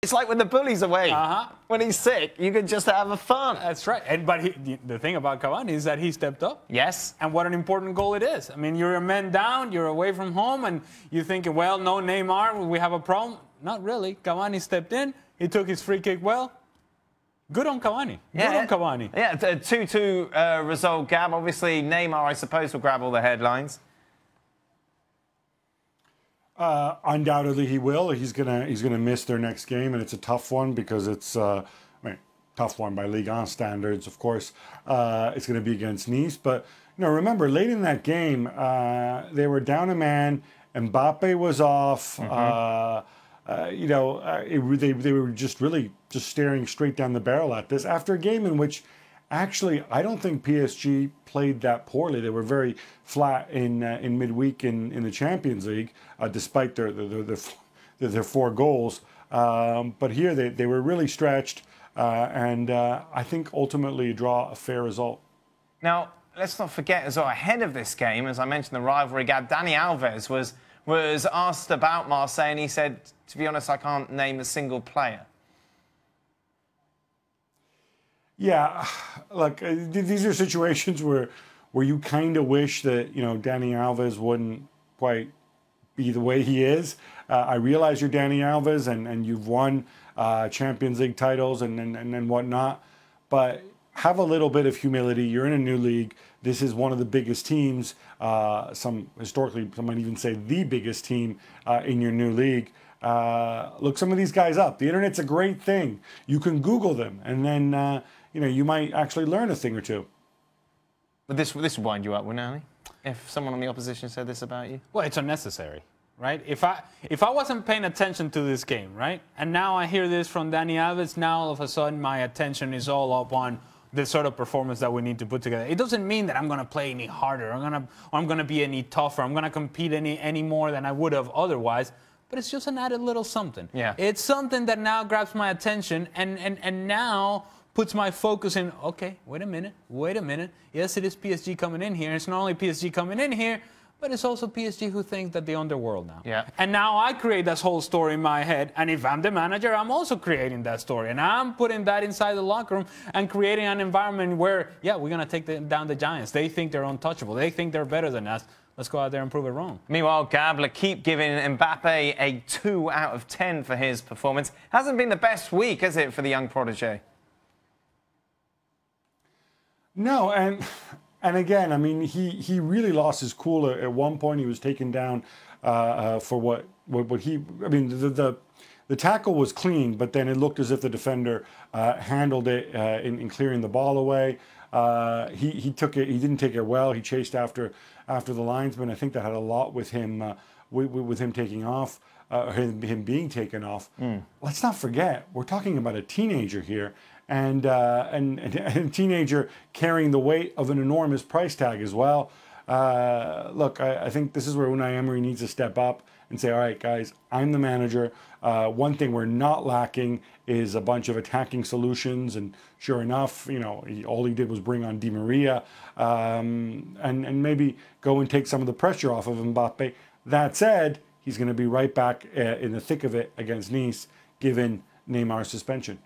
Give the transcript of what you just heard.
It's like when the bully's away. When he's sick, you can just have a fun. That's right. But the thing about Cavani is that he stepped up. Yes. And what an important goal it is. I mean, you're a man down, you're away from home, and you're thinking, well, no Neymar, we have a problem. Not really. Cavani stepped in. He took his free kick well. Good on Cavani. Yeah. Good on Cavani. Yeah, a 2-2 result, Gab. Obviously, Neymar, I suppose, will grab all the headlines. Undoubtedly, he will. He's gonna miss their next game, and it's a tough one because it's tough one by Ligue 1 standards, of course. It's going to be against Nice, but remember, late in that game, they were down a man. Mbappe was off. They were just staring straight down the barrel at this after a game in which. Actually, I don't think PSG played that poorly. They were very flat in midweek in the Champions League, despite their 4 goals. But here they were really stretched, and I think ultimately draw a fair result. Now, let's not forget as well, ahead of this game, as I mentioned, the rivalry, Gab, Dani Alves was asked about Marseille, and he said, to be honest, I can't name a single player. Yeah, look, these are situations where you kind of wish that, Dani Alves wouldn't quite be the way he is. I realize you're Dani Alves and you've won Champions League titles and whatnot, but have a little bit of humility. You're in a new league. This is one of the biggest teams, historically, some might even say the biggest team in your new league. Look some of these guys up. The internet's a great thing. You can Google them, and then you might actually learn a thing or two. But this would wind you up, wouldn't it? If someone on the opposition said this about you? Well, it's unnecessary, right? If I wasn't paying attention to this game, right, and now I hear this from Dani Alves, now all of a sudden my attention is all up on the sort of performance that we need to put together. It doesn't mean that I'm going to play any harder, I'm going to be any tougher, I'm going to compete any more than I would have otherwise. But it's just an added little something. Yeah. It's something that now grabs my attention and now puts my focus in, okay, wait a minute. Yes, it is PSG coming in here. It's not only PSG coming in here, but it's also PSG who thinks that they own the world now. Yeah. And now I create this whole story in my head, and if I'm the manager, I'm also creating that story. And I'm putting that inside the locker room and creating an environment where, yeah, we're going to take down the Giants. They think they're untouchable. They think they're better than us. Let's go out there and prove it wrong. Meanwhile, Gab, keep giving Mbappe a 2 out of 10 for his performance. Hasn't been the best week, has it, for the young protege? No, and again, I mean, he really lost his cool at one point. He was taken down for what he. I mean, the tackle was clean, but then it looked as if the defender handled it in clearing the ball away. He took it. He didn't take it well. He chased after the linesman. I think that had a lot with him with him taking off, him being taken off. Let's not forget, we're talking about a teenager here, and a teenager carrying the weight of an enormous price tag as well. Look, I think this is where Unai Emery needs to step up and say, all right, guys, I'm the manager. One thing we're not lacking is a bunch of attacking solutions. And sure enough, all he did was bring on Di Maria and maybe go and take some of the pressure off of Mbappe. That said, he's going to be right back in the thick of it against Nice, given Neymar's suspension.